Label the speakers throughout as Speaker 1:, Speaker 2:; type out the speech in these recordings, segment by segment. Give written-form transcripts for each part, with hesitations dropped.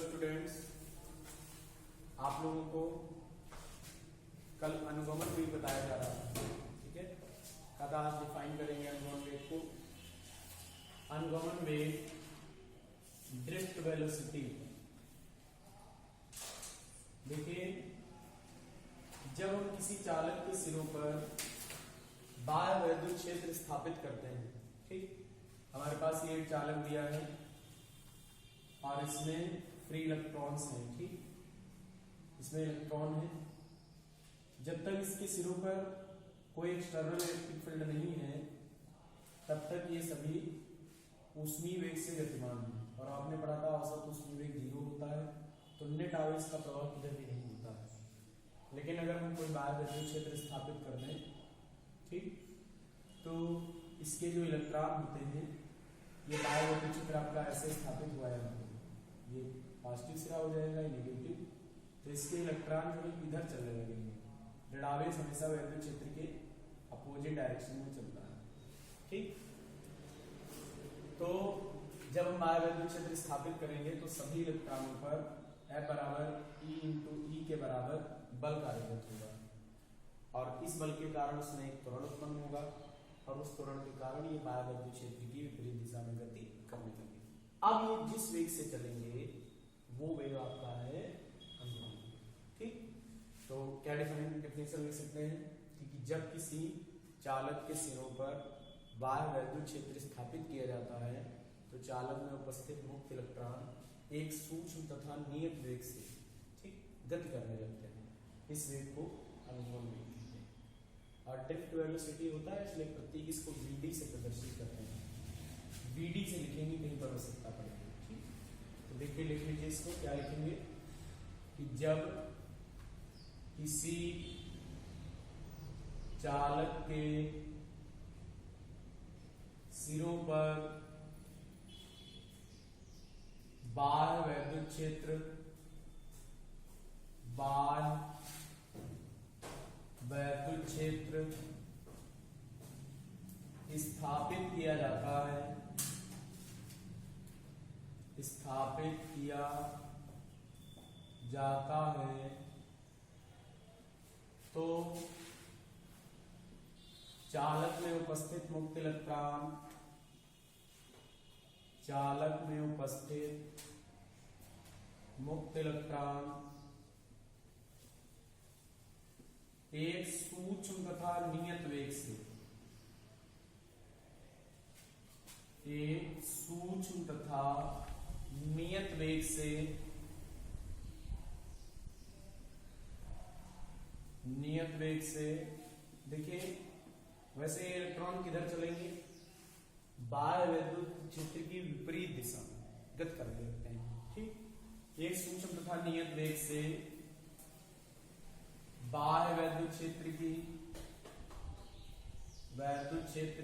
Speaker 1: Students, आप लोगों को कल अनुगमन वेग बताया जा रहा था, ठीक है। कल आज डिफाइन करेंगे अनुगमन वेग को। अनुगमन वेग ड्रिफ्ट वेलोसिटी। देखिए, जब हम किसी चालक के सिरों पर बाह्य वैद्युत क्षेत्र स्थापित करते हैं, ठीक, हमारे पास ये चालक दिया है और इसमें फ्री इलेक्ट्रॉन्स हैं, ठीक, इसमें इलेक्ट्रॉन है। जब तक इसके सिरों पर कोई एक्सटर्नल इलेक्ट्रिक फील्ड नहीं है तब तक ये सभी ऊष्मीय वेग से गतिमान है। और आपने पढ़ा था औसत ऊष्मीय वेग 0 होता है, तो नेट आवेश का प्रभाव किधर भी नहीं होता है। लेकिन अगर हम कोई बाह्य वैद्युत क्षेत्र स्थापित कर दें, ठीक, तो इसके जो इलेक्ट्रॉन होते हैं, ये बाह्य वैद्युत क्षेत्र आपका ऐसे स्थापित हुआ है, ये पॉजिटिव सिरा हो जाएगा, ये नेगेटिव, तो इसके इलेक्ट्रॉन जो है इधर चलने लगेंगे। ऋणावेश हमेशा वैद्युत क्षेत्र के अपोजिट डायरेक्शन में चलता है, ठीक। तो जब हम बाह्य वैद्युत क्षेत्र स्थापित करेंगे तो सभी इलेक्ट्रॉनों पर F बराबर E इंटू E के बराबर बल कार्यरत होगा और इस बल के कारण उसमें एक त्वरण उत्पन्न होगा और उस त्वरण के कारण ये बाह्य वैद्युत क्षेत्र की विपरीत दिशा में गति करने लगेगी। अब ये जिस वेग से चलेंगे वो वेग आपका है अनुगमन, ठीक। तो क्या डेफिनेशन लिख सकते हैं कि जब किसी चालक के सिरों पर बाह्य वैद्युत क्षेत्र स्थापित किया जाता है तो चालक में उपस्थित मुक्त इलेक्ट्रॉन एक सूक्ष्म तथा नियत वेग से, ठीक, गति करने लगते हैं। इस वेग को अनुगमन वेग कहते हैं। और ड्रिफ्ट वेलोसिटी होता है, इसलिए प्रतीक इसको VD से प्रदर्शित करते हैं। VD से लिखेंगे, कहीं पर आवश्यकता पड़ेगी, ठीक। तो देखिए, लिख लीजिए इसको। क्या लिखेंगे कि जब किसी चालक के सिरों पर बाह्य वैद्युत क्षेत्र स्थापित किया जाता है, तो चालक में उपस्थित मुक्त इलेक्ट्रॉन एक सूक्ष्म तथा नियत वेग से देखिए, वैसे इलेक्ट्रॉन किधर चलेंगे? बाह्य वैद्युत क्षेत्र की विपरीत दिशा में गति करने लगते हैं, ठीक। एक सूक्ष्म तथा नियत वेग से बाह्य वैद्युत क्षेत्र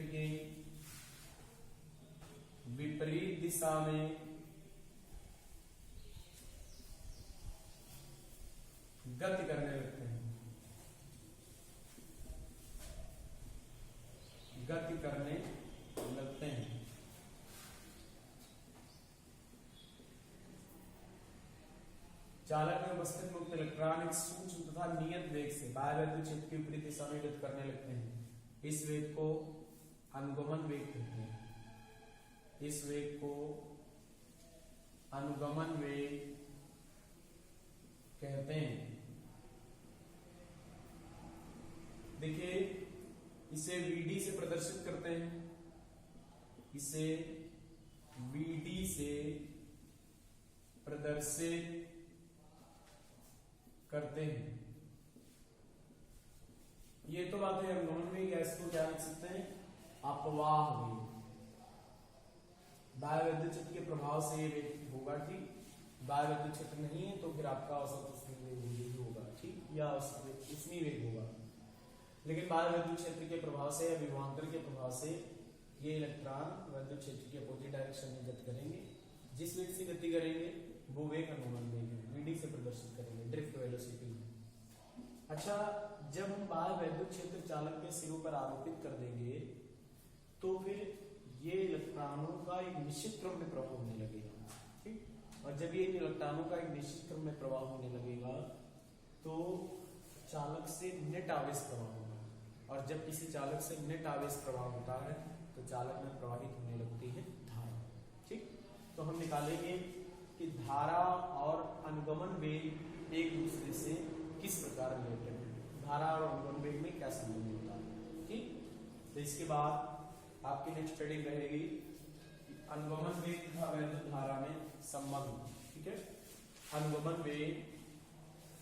Speaker 1: की विपरीत दिशा में गति करने लगते हैं। चालक में उपस्थित मुक्त इलेक्ट्रॉन एक सूक्ष्म तथा नियत वेग से बाह्य वैद्युत क्षेत्र की विपरीत दिशा में गति करने लगते हैं। इस वेग को अनुगमन वेग कहते हैं। इस वेग को अनुगमन वेग कहते हैं। देखिए, इसे VD से प्रदर्शित करते हैं, इसे VD से प्रदर्शित करते हैं। ये तो बात है अनुगमन वेग। इसको क्या लिख सकते हैं? अपवाह वेग। बाह्य वैद्युत क्षेत्र के प्रभाव से ये वेग होगा, ठीक। बाह्य वैद्युत क्षेत्र नहीं है तो फिर आपका औसत ऊष्मीय वेग होगा, ठीक, या ऊष्मीय वेग होगा। लेकिन बाह्य वैद्युत क्षेत्र के प्रभाव से या विभवांतर के प्रभाव से ये इलेक्ट्रॉन वैद्युत क्षेत्र के अपोजिट डायरेक्शन में गति करेंगे। जिस वेग से गति करेंगे वो वेग अनुगमन वेग है, VD से प्रदर्शित करेंगे, ड्रिफ्ट वेलोसिटी। अच्छा, जब हम बाह्य वैद्युत क्षेत्र चालक के सिरों पर आरोपित कर देंगे तो फिर ये इलेक्ट्रॉनों का एक निश्चित क्रम में प्रवाह होने लगेगा, ठीक। और जब ये इन इलेक्ट्रॉनों का एक निश्चित क्रम में प्रवाह होने लगेगा तो चालक से नेट आवेश प्रवाह होगा, और जब किसी चालक से नेट आवेश प्रवाह होता है तो चालक में प्रवाहित होने लगती है धारा। ठीक, तो हम निकालेंगे कि धारा और अनुगमन वेग एक दूसरे से किस प्रकार रिलेटेड है, धारा और अनुगमन वेग में क्या संबंध होता है। ठीक, तो इसके बाद आपकी नेक्स्ट हेडिंग रहेगी अनुगमन वेग तथा वैद्युत धारा में संबंध। ठीक है, अनुगमन वेग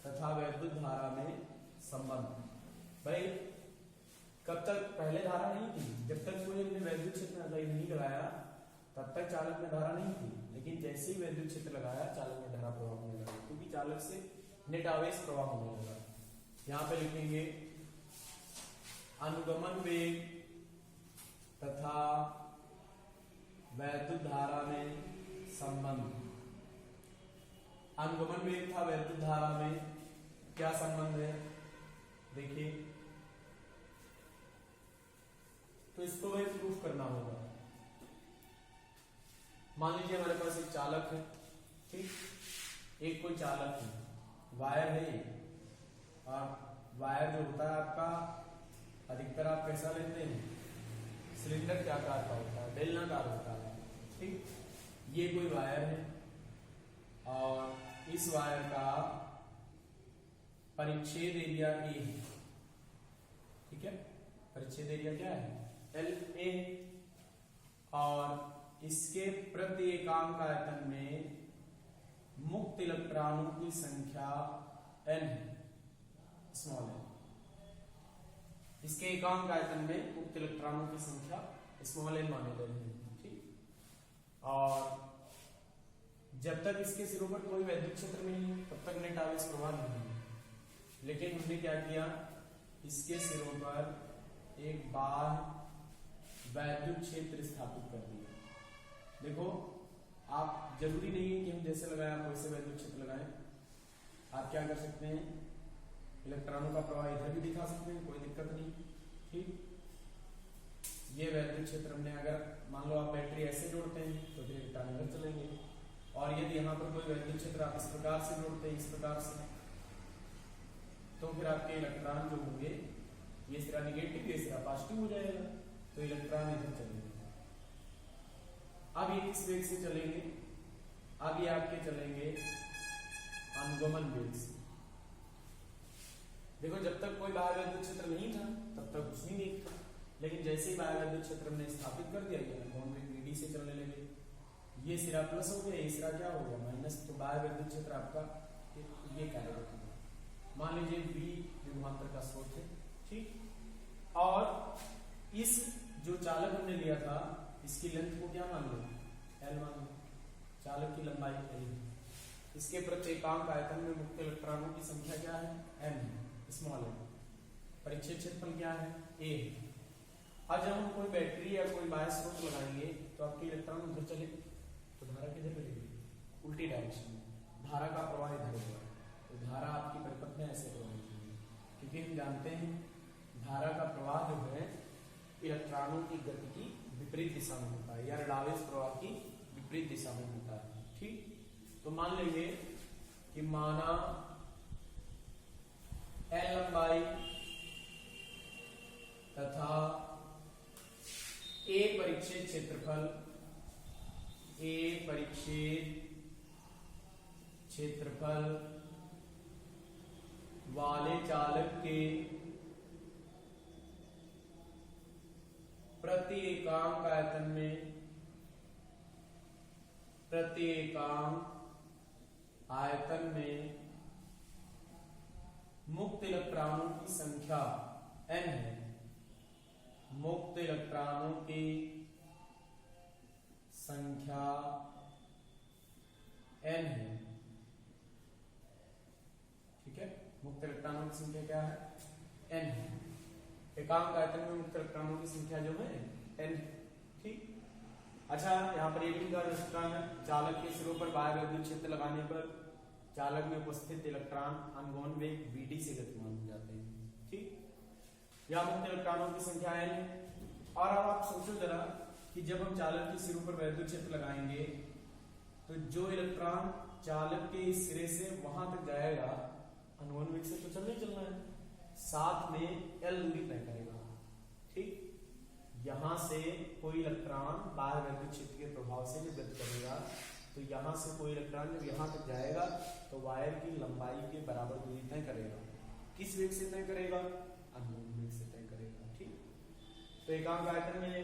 Speaker 1: तथा वैद्युत धारा में संबंध। भाई कब तक पहले धारा नहीं थी, जब तक कोई हमने वैद्युत क्षेत्र नहीं लगाया तब तक चालक में धारा नहीं थी, लेकिन जैसे ही वैद्युत क्षेत्र लगाया चालक में धारा प्रवाह होने लगा, क्योंकि चालक से नेट आवेश प्रवाह होने लगा। यहाँ पे लिखेंगे अनुगमन वेग तथा वैद्युत धारा में संबंध। अनुगमन वेग तथा वैद्युत धारा में क्या संबंध है, देखिए तो इसको भाई प्रूफ करना होगा। मान लीजिए हमारे पास एक चालक है, ठीक, एक कोई चालक है, वायर है ये, और वायर जो होता है आपका अधिकतर आप कैसा लेते हैं, सिलेंडर के आकार का होता है, बेलनाकार होता है। ठीक, ये कोई वायर है और इस वायर का परिच्छेद एरिया ए है। ठीक है, परिच्छेद एरिया क्या है, एल ए, और इसके प्रति एकांक आयतन में मुक्त इलेक्ट्रॉनों की संख्या n है, स्मॉल n। इसके एकांक आयतन में मुक्त इलेक्ट्रॉनों की संख्या स्मॉल n माने गए हैं। ठीक, और जब तक इसके सिरों पर कोई वैद्युत क्षेत्र नहीं है तब तक नेट आवेश प्रवाह नहीं है, लेकिन हमने क्या किया, इसके सिरों पर एक बाह्य वैद्युत क्षेत्र स्थापित कर दिया। देखो आप जरूरी नहीं है कि हम जैसे लगाए आप वैसे वैद्युत क्षेत्र लगाएं, आप क्या कर सकते हैं, इलेक्ट्रॉनों का प्रवाह इधर भी दिखा सकते हैं, कोई दिक्कत नहीं। ठीक, ये वैद्युत क्षेत्र हमने अगर मान लो आप बैटरी ऐसे जोड़ते हैं तो फिर इलेक्ट्रॉन इधर चलेंगे, और यदि यहाँ पर कोई वैद्युत क्षेत्र आप इस प्रकार से जोड़ते हैं, इस प्रकार से, तो फिर आपके इलेक्ट्रॉन जो होंगे ये सिरा निगेटिव ये सिरा पॉजिटिव हो जाएगा, तो इलेक्ट्रॉन इधर चलेंगे। अब ये किस वेग से चलेंगे, अब ये आपके चलेंगे अनुगमन वेग से। देखो जब तक कोई बाह्य वैद्युत क्षेत्र नहीं था तब तक कुछ नहीं था, लेकिन जैसे ही बाह्य वैद्युत क्षेत्र हमने स्थापित कर दिया ये अनुगमन वेग वीडी से चलने लगे। ये सिरा प्लस हो गया, ये सिरा क्या हो गया माइनस, तो बाह्य वैद्युत क्षेत्र आपका ये कार्य करेगा। मान लीजिए वी विभवांतर का स्रोत है। ठीक, और इस जो चालक हमने लिया था इसकी लेंथ को क्या मान लो, एल मान लो, चालक की लंबाई एल। इसके प्रति एकांक आयतन में मुक्त इलेक्ट्रॉनों की संख्या क्या है, एन, स्मॉल एन। परिच्छेद क्षेत्रफल क्या है, ए। आज जब हम कोई बैटरी या कोई बाह्य स्रोत लगाएंगे तो आपके इलेक्ट्रॉन उधर चले तो धारा किधर मिलेगी, उल्टी डायरेक्शन में, धारा का प्रवाह इधर होगा, तो धारा आपकी परिपथ में ऐसे प्रवाहित होगी, क्योंकि हम जानते हैं धारा का प्रवाह जो है इलेक्ट्रॉनों की गति की विपरीत दिशा में होता है, या ऋणावेश प्रवाह की विपरीत दिशा में होता है। ठीक, तो मान लेंगे कि माना एल लंबाई तथा ए परिच्छेद क्षेत्रफल, ए परिच्छेद क्षेत्रफल वाले चालक के प्रति एकांक आयतन में, प्रति एकांक आयतन में मुक्त इलेक्ट्रॉनों की संख्या n है, मुक्त इलेक्ट्रॉनों की संख्या n है। ठीक है, मुक्त इलेक्ट्रॉनों की संख्या क्या है, n है। एकांक आयतन में मुक्त इलेक्ट्रॉनों की संख्या जो है n। ठीक, अच्छा यहाँ पर ये भी कहा जा सकता है चालक के सिरों पर बाह्य वैद्युत क्षेत्र लगाने पर चालक में उपस्थित इलेक्ट्रॉन अनुगमन वेग vd से गतिमान हो जाते हैं। ठीक, यहाँ मुक्त इलेक्ट्रॉनों की संख्या n है। और अब आप सोचो जरा कि जब हम चालक के सिरों पर वैद्युत क्षेत्र लगाएंगे तो जो इलेक्ट्रॉन चालक के इस सिरे से वहां तक जाएगा, अनुगमन वेग से तो चलना है, साथ में L दूरी तय करेगा। ठीक, यहां से कोई इलेक्ट्रॉन बाह्य वैद्युत क्षेत्र के प्रभाव से जब गति करेगा, तो यहां से कोई इलेक्ट्रॉन जब यहां तक जाएगा तो वायर की लंबाई के बराबर दूरी तय करेगा। किस वेग से तय करेगा? अनुगमन वेग से तय करेगा। ठीक, तो एकांक आयतन में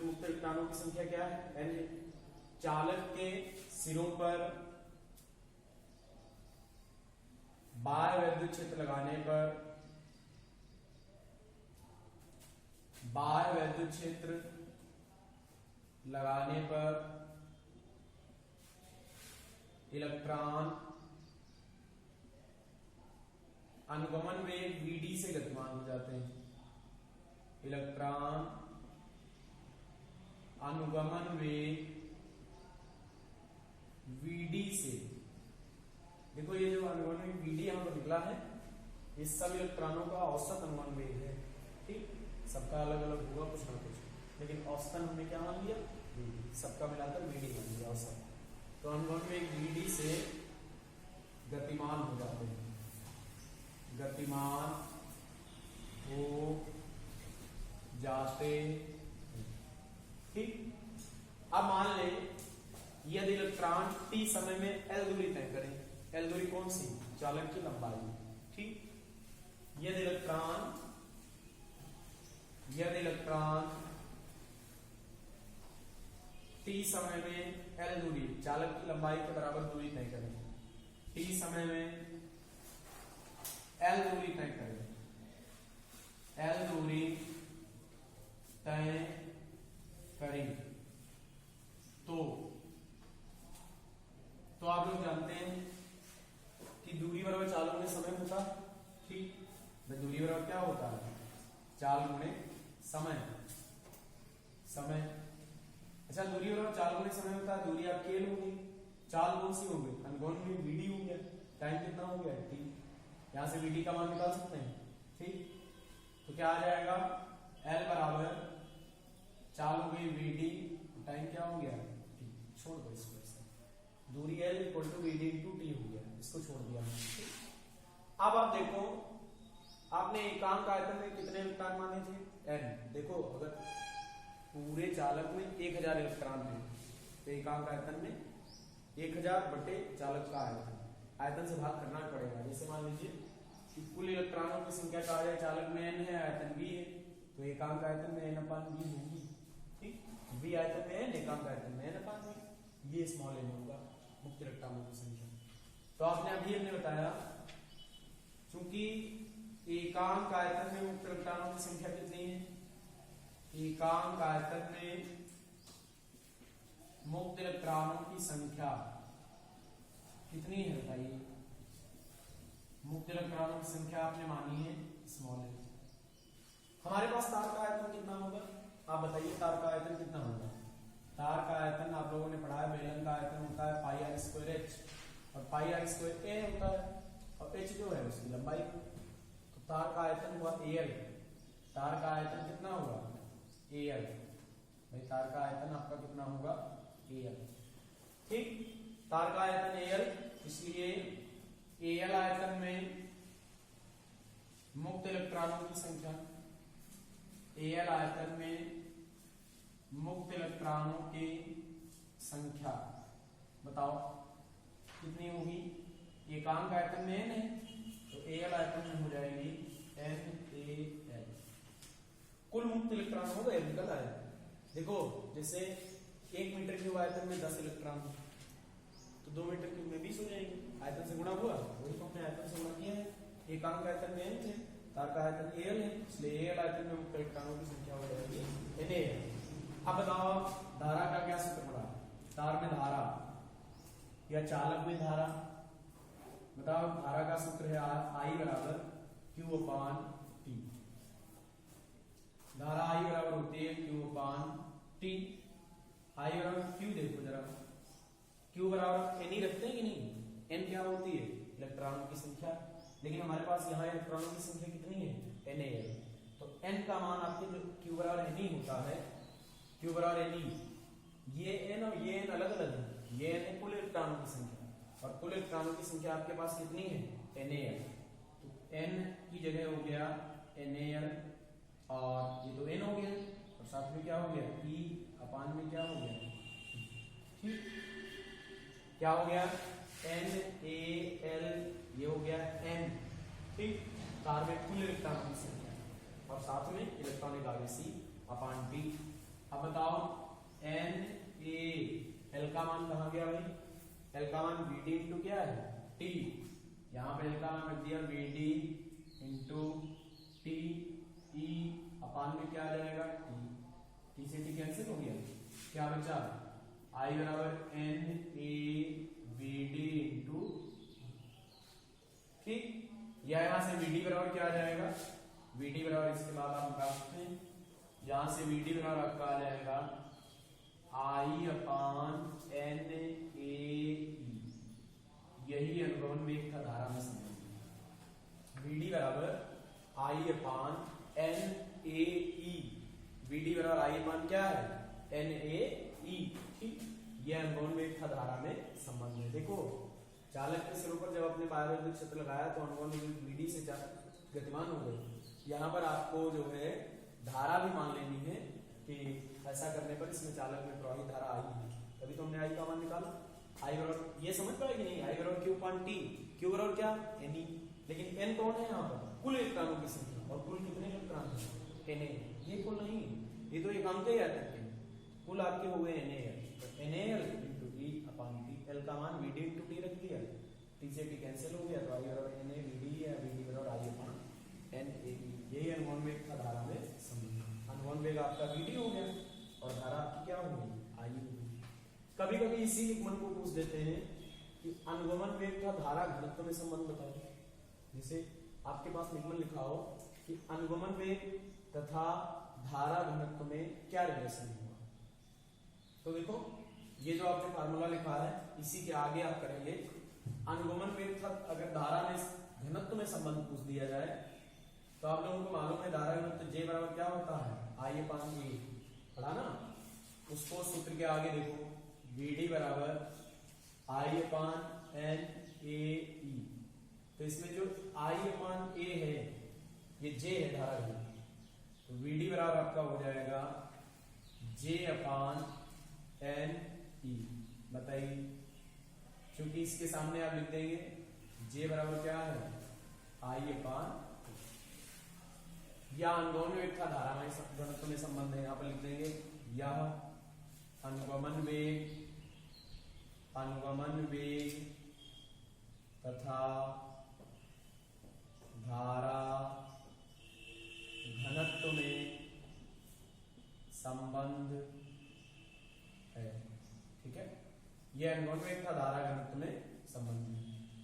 Speaker 1: मुक्त इलेक्ट्रॉनों की संख्या क्या है? n है। चालक के सिरों पर बाह्य वैद्युत क्षेत्र लगाने पर, बाह्य वैद्युत क्षेत्र लगाने पर इलेक्ट्रॉन अनुगमन वेग vd से गतिमान हो जाते हैं। इलेक्ट्रॉन अनुगमन वेग vd से, देखो ये जो अनुगमन वेग vd यहां पर निकला है, ये सब इलेक्ट्रॉनों का औसत अनुगमन वेग है। ठीक, सबका अलग अलग होगा कुछ ना कुछ, लेकिन औसतन हमने क्या मान लिया? vd, सबका मिलाकर vd मान लिया औसत। तो अनुगमन वेग vd से गतिमान हो जाते हैं, गतिमान हो जाते। ठीक, अब मान ले यदि इलेक्ट्रॉन t समय में L दूरी तय करें, L दूरी कौन सी? चालक की लंबाई। ठीक, यदि इलेक्ट्रॉन t समय में L दूरी चालक की लंबाई के बराबर दूरी तय करें, t समय में L दूरी तय करें, L दूरी तय करें, तो आप लोग जानते हैं कि दूरी बराबर चाल गुणे समय होता। ठीक, दूरी बराबर क्या होता है? चाल गुणे समय। अच्छा, दूरी बराबर चाल गुणे समय होता है। दूरी आपकी L होगी, चाल कौन सी होगी? अनुगमन वेग vd हो गया, टाइम कितना हो गया? t। यहां से vd का मान निकाल सकते हैं। ठीक, तो क्या आ जाएगा? L बराबर चाल हो गई vd, टाइम क्या हो गया? t। छोड़ दो इसको, दूरी L equal to vd into t हो गया, इसको छोड़ दिया। अब आप देखो, आपने एकांक आयतन में कितने इलेक्ट्रॉन माने थे? n। देखो, अगर पूरे चालक में 1000 इलेक्ट्रॉन है तो एकांक आयतन में 1000 बटे चालक का आयतन से भाग करना पड़ेगा। जैसे मान लीजिए कि कुल इलेक्ट्रॉनों की संख्या कहा जाए, चालक में n है, आयतन v है, तो एकांक आयतन में n/v होगी। ठीक, v आयतन में n, एकांक आयतन में n/v, ये स्मॉल n होगा मुक्त इलेक्ट्रॉनों की संख्या। तो आपने अभी हमने बताया, क्योंकि एकांक आयतन में मुक्त इलेक्ट्रॉनों की संख्या कितनी है? एकांक आयतन में मुक्त इलेक्ट्रॉनों की संख्या कितनी है बताइए? मुक्त इलेक्ट्रॉनों की संख्या आपने मानी है स्मॉल n। हमारे पास तार का आयतन कितना होगा? आप बताइए, तार का आयतन कितना होगा? तार का आयतन आप लोगों ने पढ़ा है, बेलन का आयतन होता है पाई आर स्क्वायर एच, और पाई आर स्क्वायर ए होता है, और एच जो है उसकी लंबाई। तो तार का आयतन हुआ एल। तार का आयतन कितना होगा? एल। भाई तार का आयतन आपका कितना होगा? एल। ठीक, तार का आयतन एल, इसलिए एल आयतन में मुक्त इलेक्ट्रॉनों की संख्या, एल आयतन में मुक्त इलेक्ट्रॉनों की संख्या बताओ कितनी होगी? एकांक आयतन में n है, तो एल आयतन में हो जाएगी NaL। कुल मुक्त इलेक्ट्रॉन होगा, ये निकल आया। देखो, जैसे 1 मीटर क्यूब आयतन में 10 इलेक्ट्रॉन, तो 2 मीटर क्यूब में 20 हो जाएंगे। आयतन से गुणा हुआ, वही तो हमने आयतन से गुणा किया है। एकांक आयतन में n थे, तार का आयतन Al है, इसलिए Al आयतन में मुक्त इलेक्ट्रॉनों की संख्या हो जाएगी Na। अब बताओ, धारा का क्या सूत्र पड़ा? तार में धारा या चालक में धारा, बताओ। धारा का सूत्र है I बराबर Q/T। धारा I बराबर होती है Q/T। I बराबर Q, देखो जरा, Q बराबर n ही रखते हैं कि नहीं? n क्या होती है? इलेक्ट्रॉनों की संख्या। लेकिन हमारे पास यहाँ इलेक्ट्रॉनों की संख्या कितनी है? NaL। तो n का मान आपके जो Q बराबर n ही होता है, Q बराबर n ही, ये n और ये n अलग अलग है, ये n है कुल इलेक्ट्रॉनों की संख्या, और कुल इलेक्ट्रॉनों की संख्या आपके पास कितनी है NaL, तो n की जगह हो गया NaL, और ये तो n हो गया, और साथ में क्या हो गया E अपान में क्या हो गया, ठीक क्या हो गया NaL, ये हो गया n, ठीक कार्बन कुल इलेक्ट्रॉनों की संख्या, और साथ में इलेक्ट्रॉनिक आवेशी अपान T। अब बताओ NaL का मान कहाँ गया भाई, L का मान Vd इंटू क्या है T, यहाँ पे L का मान रख दिया Vd इंटू T, E अपान में क्या आ जाएगा T से T कैंसिल हो गया, क्या बचा I बराबर NaVd इंटू, ठीक या यहाँ से Vd बराबर क्या आ जाएगा, Vd बराबर इसके बाद आप निकाल सकते हैं, यहाँ से Vd बराबर आपका आ जाएगा I अपान Na, यही अनुगमन वेग का धारा में संबंध है। Vd बराबर I अपान NaE, Vd बराबर I अपान क्या है NaE, ठीक ये अनुगमन वेग का धारा में संबंध है। देखो चालक के सिरों पर जब अपने बाह्यविद्युत क्षेत्र लगाया तो अनुगमन वेग Vd से गतिमान हो गए, यहाँ पर आपको जो है धारा भी मान लेनी है कि ऐसा करने पर इसमें चालक में प्रवाहित धारा आई है, तभी तो हमने I का मान निकाला। I बराबर ये समझ पाएगी नहीं, I बराबर Q अपान T, Q बराबर क्या Ne, लेकिन N कौन है यहाँ पर कुल इलेक्ट्रॉनों की संख्या, और कुल कितने इलेक्ट्रॉन है Na, ये कुल नहीं, ये तो एक अंक ही आता है, कुल आपके हो गए NaL, तो NaL इंटू E अपान T, L का मान Vd इंटू T रख दिया, T से T कैंसिल हो गया, तो I बराबर NaVd है, Vd बराबर I अपान NaE, यही अनुगमन वेग का धारा में संबंध, अनुगमन वेग आपका Vd हो गया और धारा आपकी क्या हो गई I हो गई। कभी कभी इसी निगमन को पूछ देते हैं कि अनुगमन वेग का धारा घनत्व में संबंध बताओ, जैसे आपके पास निगमन लिखा हो कि अनुगमन वेग तथा धारा घनत्व में क्या रिलेशन हुआ, तो देखो ये जो आपने फार्मूला लिखा है इसी के आगे आप करेंगे, अनुगमन वेग तथा अगर धारा में घनत्व में संबंध पूछ दिया जाए तो आप लोगों को मालूम है धारा घनत्व J बराबर क्या होता है I अपान A, पढ़ा ना, उसको सूत्र के आगे देखो Vd बराबर I अपान NaE, तो इसमें जो I अपान A है ये J है धारा घनत्व, तो Vd बराबर आपका हो जाएगा J अपान Ne, बताइए, क्योंकि इसके सामने आप लिख देंगे J बराबर क्या है I अपान, या अनुगमन वेग का धारा में घनत्व में संबंध है, यहाँ पर लिख देंगे यह अनुगमन वेग तथा धारा घनत्व में संबंध है, ठीक है, यह अनुगमन वेग का धारा घनत्व में संबंध है।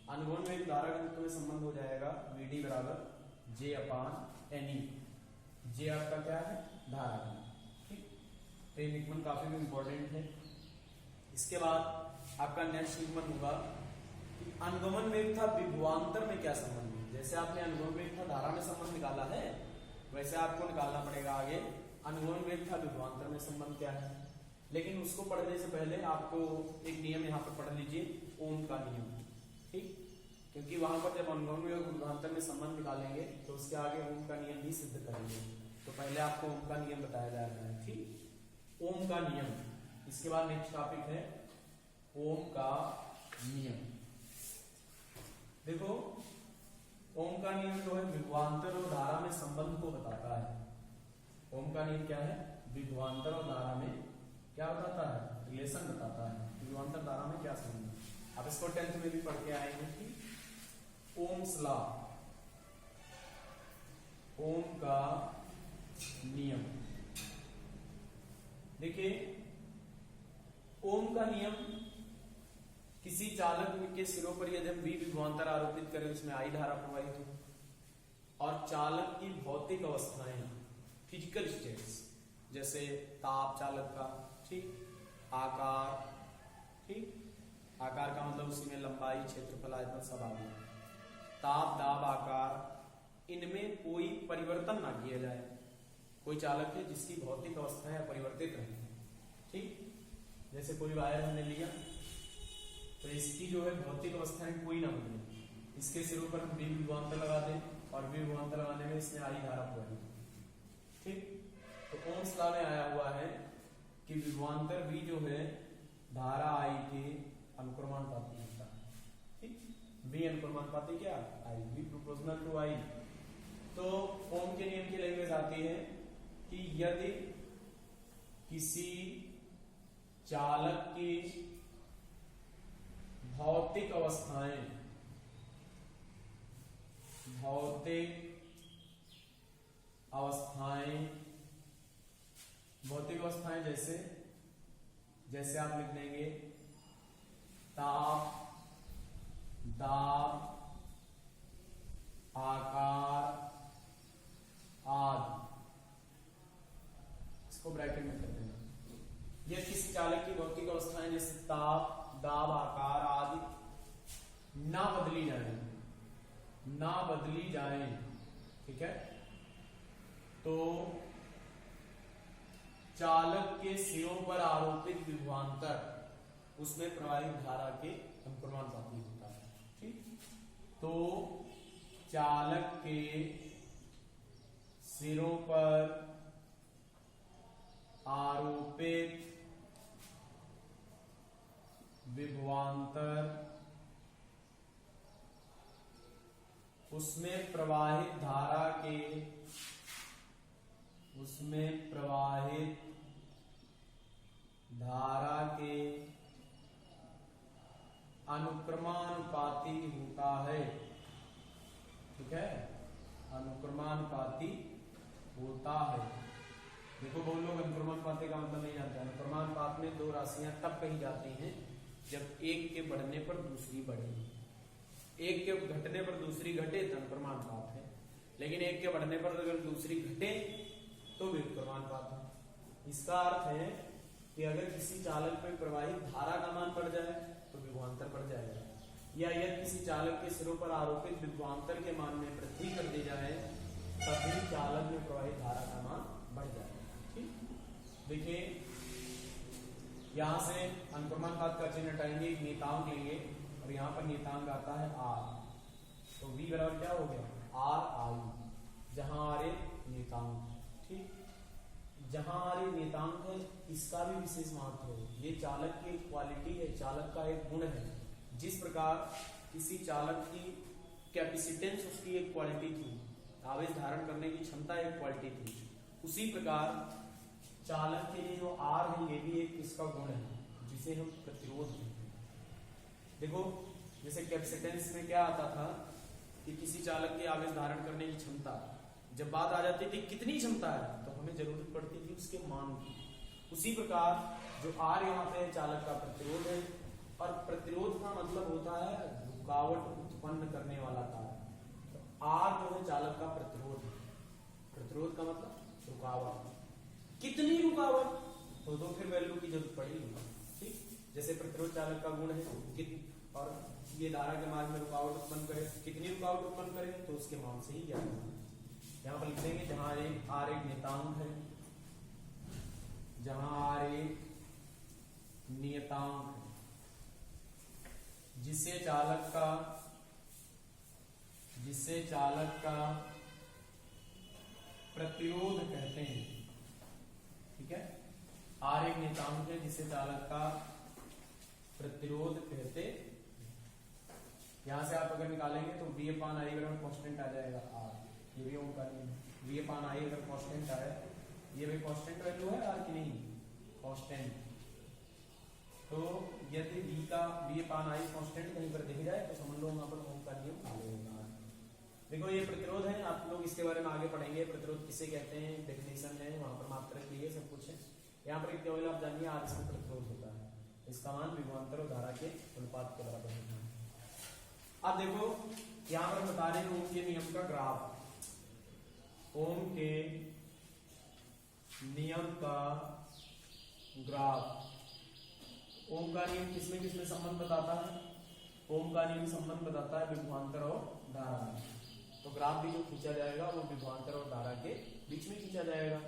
Speaker 1: अनुगमन वेग धारा घनत्व में संबंध हो जाएगा Vd बराबर J अपान Ne, J आपका क्या है धारा घनत्व, ठीक, तो ये निगमन काफी भी इंपॉर्टेंट है। इसके बाद आपका नेक्स्ट निगमन होगा कि अनुगमन वेग था विभवांतर में क्या संबंध है, जैसे आपने अनुगमन वेग था धारा में संबंध निकाला है वैसे आपको निकालना पड़ेगा आगे अनुगमन वेग था विभवांतर में संबंध क्या है, लेकिन उसको पढ़ने से पहले आपको एक नियम यहाँ पर पढ़ लीजिए, ओम का नियम, ठीक, क्योंकि वहां पर जब अनुगमन वेग और विभवांतर में संबंध निकालेंगे तो उसके आगे ओम का नियम भी सिद्ध करेंगे, तो पहले आपको ओम का नियम बताया जा रहा है, ठीक, ओम का नियम। इसके बाद नेक्स्ट टॉपिक है ओम का नियम। देखो ओम का नियम जो है विभवांतर और धारा में संबंध को बताता है। ओम का नियम क्या है, विभवांतर और धारा में क्या बताता है, रिलेशन बताता है, विभवांतर धारा में क्या संबंध है। अब इसको 10th में भी पढ़ के आएंगे कि ओम्स लॉ, ओम का नियम। देखिए ओम का नियम, किसी चालक के सिरों पर यदि हम V विभवांतर आरोपित करें उसमें I धारा प्रवाहित हो और चालक की भौतिक अवस्थाएं फिजिकल स्टेट्स जैसे ताप चालक का, ठीक, आकार, ठीक, आकार का मतलब उसी में लंबाई क्षेत्रफल आयतन सब आ गया, ताप दाब आकार, इनमें कोई परिवर्तन ना किया जाए, कोई चालक है जिसकी भौतिक अवस्थाएं अपरिवर्तित रहे, ठीक, जैसे कोई वायर हमने लिया तो इसकी जो है भौतिक अवस्थाएं कोई ना बदले। इसके सिरों पर हम V विभवांतर लगा दें और V विभवांतर लगाने में इसने I धारा प्रवाहित, ठीक। तो ओम्स लॉ में आया हुआ है कि विभवांतर V जो है धारा I के अनुक्रमानुपाती होता है, ठीक। V अनुक्रमानुपाती क्या, I, V proportional to I। तो ओम के नियम की लैंग्वेज आती है कि यदि किसी चालक की भौतिक अवस्थाएं जैसे जैसे आप लिख देंगे ताप, दाब, आकार आदि, इसको ब्रैकेट में कर देना। यह किसी चालक की भौतिक अवस्थाएं जैसे ताप, दाब, आकार आदि ना बदली जाए, ठीक है। तो चालक के सिरों पर आरोपित विभवांतर उसमें प्रवाहित धारा के अनुक्रमानुपाती होता है, ठीक। तो चालक के सिरों पर आरोपित विभवांतर उसमें प्रवाहित धारा के अनुक्रमानुपाती होता है, ठीक है, अनुक्रमानुपाती होता है। देखो बहुत लोग अनुक्रमानुपाती का मतलब नहीं जानते। अनुक्रमानुपात में दो राशियां तब कही जाती हैं जब एक के बढ़ने पर दूसरी बढ़े, एक के घटने पर दूसरी घटे तो अनुक्रमानुपात है, लेकिन एक के बढ़ने पर अगर दूसरी घटे तो व्युत्क्रमानुपात है। इसका अर्थ है कि अगर किसी चालक में प्रवाहित धारा का मान बढ़ जाए तो विभवांतर बढ़ जाएगा, या यदि किसी चालक के सिरों पर आरोपित विभवांतर के मान में वृद्धि कर दी जाए तभी चालक में प्रवाहित धारा का मान बढ़ जाएगा, ठीक। देखिए यहां से अनुक्रमानुपात का चिन्ह हटाएंगे, एक नियतांक लेंगे और यहाँ पर नियतांक आता है R, तो V बराबर क्या हो गया RI, जहां R एक नियतांक, ठीक। जहां R एक नियतांक है इसका भी विशेष महत्व है, ये चालक की एक क्वालिटी है, चालक का एक गुण है। जिस प्रकार किसी चालक की कैपेसिटेंस उसकी एक क्वालिटी थी, आवेश धारण करने की क्षमता एक क्वालिटी थी, उसी प्रकार चालक के लिए जो R है ये भी एक इसका गुण है जिसे हम प्रतिरोध कहते हैं। देखो जैसे कैपेसिटेंस में क्या आता था कि किसी चालक की आवेश धारण करने की क्षमता, जब बात आ जाती थी कितनी क्षमता है तो हमें जरूरत पड़ती थी उसके मान की। उसी प्रकार जो R यहाँ पे चालक का प्रतिरोध है, और प्रतिरोध का मतलब होता है रुकावट उत्पन्न करने वाला कारक। तो R जो है चालक का प्रतिरोध है, प्रतिरोध का मतलब रुकावट। कितनी रुकावट तो फिर वैल्यू की जरूरत पड़ेगी, ठीक। जैसे प्रतिरोध चालक का गुण है और ये धारा के मार्ग में रुकावट उत्पन्न करे, कितनी रुकावट उत्पन्न करे तो उसके मान से ही ज्ञात होगा। यहाँ पर लिख देंगे जहां R एक नियतांक है, जहां R एक नियतांक है जिसे चालक का प्रतिरोध कहते हैं, ठीक है। R एक नियतांक है जिसे चालक का प्रतिरोध कहते हैं। यहां से आप अगर निकालेंगे तो V अपान I बराबर कांस्टेंट आ जाएगा R, ये भी उनका नहीं है। V अपान I अगर कांस्टेंट आए, ये भी कांस्टेंट वैल्यू है R की नहीं, कांस्टेंट। तो यदि V अपान I कांस्टेंट कहीं पर दिख जाए तो समझ लो वहां पर ओम का नियम लागू होगा। देखो ये प्रतिरोध है, आप लोग इसके बारे में आगे पढ़ेंगे, प्रतिरोध किसे कहते हैं, डेफिनेशन है, वहां पर मात्रक भी है, सब कुछ है। यहाँ पर केवल आप जानिए R इसमें प्रतिरोध होता है, इसका मान विभवांतर और धारा के अनुपात के बराबर होता है। अब देखो यहाँ पर बता रहे हैं ओम के नियम का ग्राफ, ओम के नियम का ग्राफ। ओम का नियम किसमें किसमें संबंध बताता है, ओम का नियम संबंध बताता है विभवांतर और धारा में। तो ग्राफ भी जो खींचा जाएगा वो विभवांतर और धारा के बीच में खींचा जाएगा,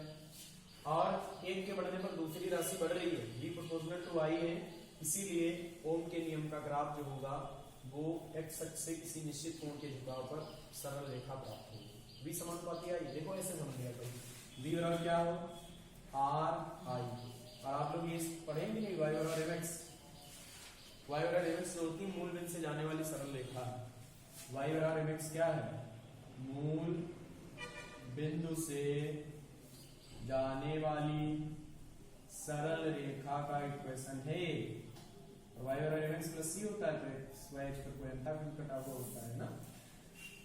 Speaker 1: और एक के बढ़ने पर दूसरी राशि बढ़ रही है, V प्रोपोर्शनल टू I है, इसीलिए ओम के नियम का ग्राफ जो होगा वो एक्स अक्ष से किसी निश्चित कोण के झुकाव पर सरल रेखा प्राप्त होगी। वी समानुपाती आई, देखो ऐसे समझ लिया भाई। वी बराबर क्या हो, आर आई। और आप लोग ये पढ़ेंगे नहीं, वाई बराबर एम एक्स। वाई बराबर एम एक्स होती मूल बिंदु से जाने वाली सरल रेखा है। वाई बराबर एम एक्स क्या है, मूल बिंदु से जाने वाली सरल रेखा का इक्वेशन है। वाई बराबर एम एक्स प्लस सी होता है, तो एक्स वाई एक्स पर कोई अंतर कटा हुआ होता है ना।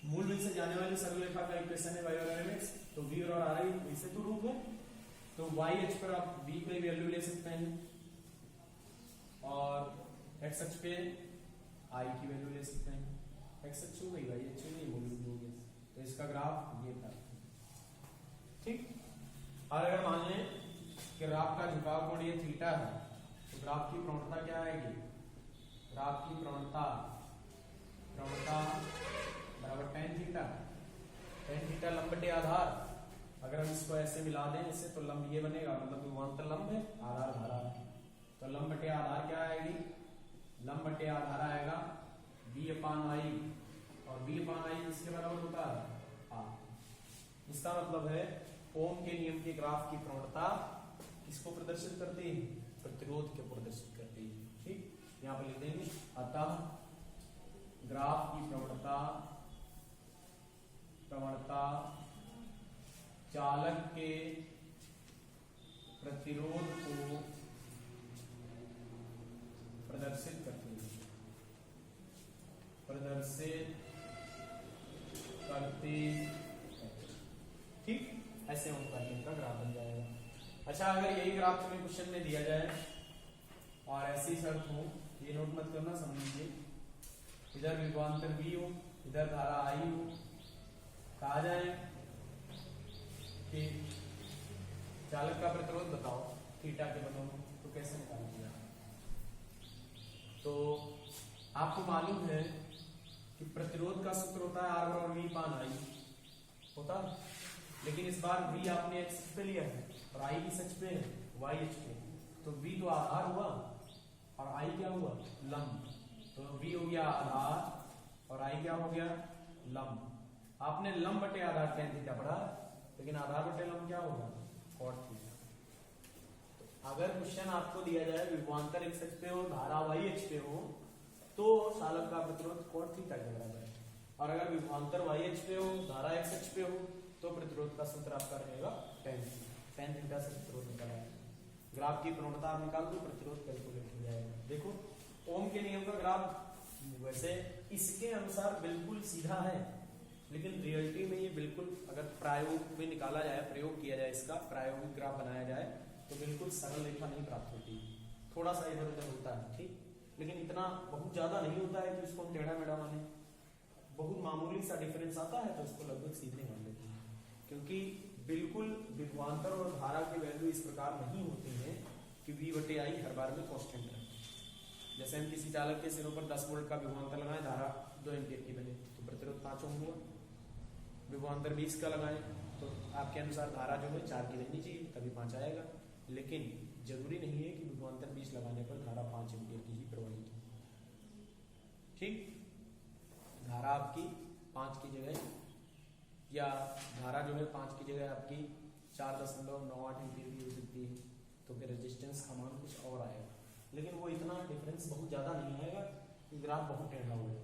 Speaker 1: मूल बिंदु से जाने वाली सरल रेखा का इक्वेशन है वाई बराबर एम एक्स। तो वी और आर आई इसे तो रूप है, तो वाई एच पर आप वी की वैल्यू ले सकते हैं और एक्स अक्ष पे आई की वैल्यू ले सकते हैं। एक्स अक्ष हो गई, वाई अक्ष हो गई, मूल बिंदु हो गया। तो इसका ग्राफ ये था, ठीक। और अगर मान लें कि ग्राफ का झुकाव कोण ये थीटा है, तो ग्राफ की प्रवणता क्या आएगी, ग्राफ की प्रवणता बराबर tan थीटा। tan थीटा लंब बटे आधार। अगर हम इसको ऐसे मिला दें इससे, तो लंब ये बनेगा, मतलब विभवांतर लंब है, आधार धारा है। तो लंब बटे आधार क्या आएगी, लंब बटे आधार आएगा v अपान आई, और v अपान आई किसके बराबर होता है, r। इसका मतलब है ओम के नियम के ग्राफ की प्रवणता किसको प्रदर्शित करती है, प्रतिरोध को प्रदर्शित करती है, ठीक। यहाँ पर लिख देंगे, अतः ग्राफ की प्रवणता चालक के प्रतिरोध को प्रदर्शित करती है, ठीक। ऐसे ओम का नियम का ग्राफ बन जाएगा। अच्छा, अगर यही ग्राफ तुम्हें क्वेश्चन में दिया जाए और ऐसी शर्त हो, ये नोट मत करना, समझ लीजिए, इधर विभवांतर V हो, इधर धारा I हो, कहा जाए कि चालक का प्रतिरोध बताओ थीटा के बनो, तो कैसे निकालेंगे आप। तो आपको मालूम है कि प्रतिरोध का सूत्र होता है R बराबर V अपान I होता, लेकिन इस बार V आपने x पे लिया है और I किस अक्ष पे है, y अक्ष पे। तो V तो आधार हुआ और I क्या हुआ, लंब। तो V हो गया आधार और I क्या हो गया, लंब। आपने लंब बटे आधार tan थीटा पढ़ा, लेकिन आधार बटे लंब क्या होगा, cot थीटा। तो अगर क्वेश्चन आपको दिया जाए विभवांतर x अक्ष पे हो, धारा y अक्ष पे हो, तो चालक का प्रतिरोध cot थीटा के बराबर है। और अगर विभवांतर y अक्ष पे हो, धारा x अक्ष पे हो, तो प्रतिरोध का सूत्र आपका रहेगा tan थीटा से प्रतिरोध निकाला है। ग्राफ की प्रवणता आप निकाल दो, प्रतिरोध कैलकुलेट हो जाएगा। देखो ओम के नियम का ग्राफ वैसे इसके अनुसार बिल्कुल सीधा है, लेकिन रियलिटी में ये बिल्कुल, अगर प्रायोग में निकाला जाए, प्रयोग किया जाए, इसका प्रायोगिक ग्राफ बनाया जाए, तो बिल्कुल सरल रेखा नहीं प्राप्त होती, थोड़ा सा इधर उधर होता है, ठीक। लेकिन इतना बहुत ज्यादा नहीं होता है कि उसको हम टेढ़ा मेढ़ा माने, बहुत मामूली सा डिफरेंस आता है तो उसको लगभग सीधे मान लेते हैं, क्योंकि बिल्कुल विभवांतर और धारा की वैल्यू इस प्रकार नहीं होती है कि V बटे I हर बार में कांस्टेंट रहे। जैसे हम किसी चालक के सिरों पर 10 वोल्ट का विभवांतर लगाएं, धारा 2 एम्पीयर की बने, तो प्रतिरोध 5 ओम हुआ। विभवांतर 20 का लगाएं तो आपके अनुसार धारा जो है 4 की रहनी चाहिए, तभी 5 आएगा। लेकिन जरूरी नहीं है कि विभवांतर 20 लगाने पर धारा 5 एम्पीयर की ही प्रवाहित हो, ठीक। धारा आपकी 5 की जगह, या धारा जो है 5 की जगह आपकी 4.98 एम्पीयर की हो सकती है, तो फिर रेजिस्टेंस का मान कुछ और आएगा, लेकिन वो इतना डिफरेंस बहुत ज़्यादा नहीं आएगा कि ग्राफ बहुत टेढ़ा होगा,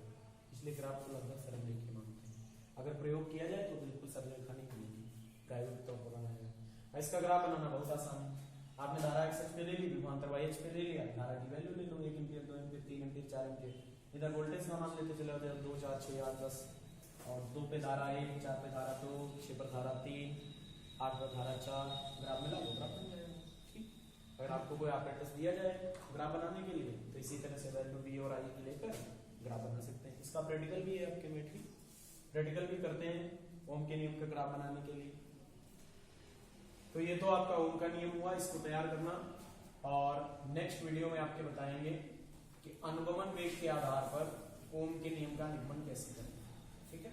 Speaker 1: इसलिए ग्राफ को लगभग सरल रेखा मानते हैं। अगर प्रयोग किया जाए तो बिल्कुल सरल रेखा नहीं मिलेगी, प्रायोगिक तौर पर बनाएगा। इसका ग्राफ बनाना बहुत आसान है। आपने धारा x अक्ष पे ले ली, विभवांतर y अक्ष पे ले लिया, धारा की वैल्यू ले लो, 1 एम्पीयर, 2 एम्पीयर, 3 एम्पीयर, 4 एम्पीयर। इधर वोल्टेज का मान लेते चले जाते हैं, 2, 4, 6, 8, 10, और 2 पे धारा 1, 4 पे धारा 2, 6 पर धारा 3, 8 पर धारा 4, ग्राफ मिला वो ग्राफ बन जाएगा, ठीक। अगर आपको कोई ऑपरेटर्स दिया जाए ग्राफ बनाने के लिए, तो इसी तरह से वैल्यू V और I की लेकर ग्राफ बना सकते हैं। इसका प्रैक्टिकल भी है, आपके मेट्री प्रैक्टिकल भी करते हैं ओम के नियम का ग्राफ बनाने के लिए। तो ये तो आपका ओम का नियम हुआ, इसको तैयार करना, और नेक्स्ट वीडियो में आपके बताएंगे कि अनुगमन वेग के आधार पर ओम के नियम का निगमन कैसे करें, ठीक है।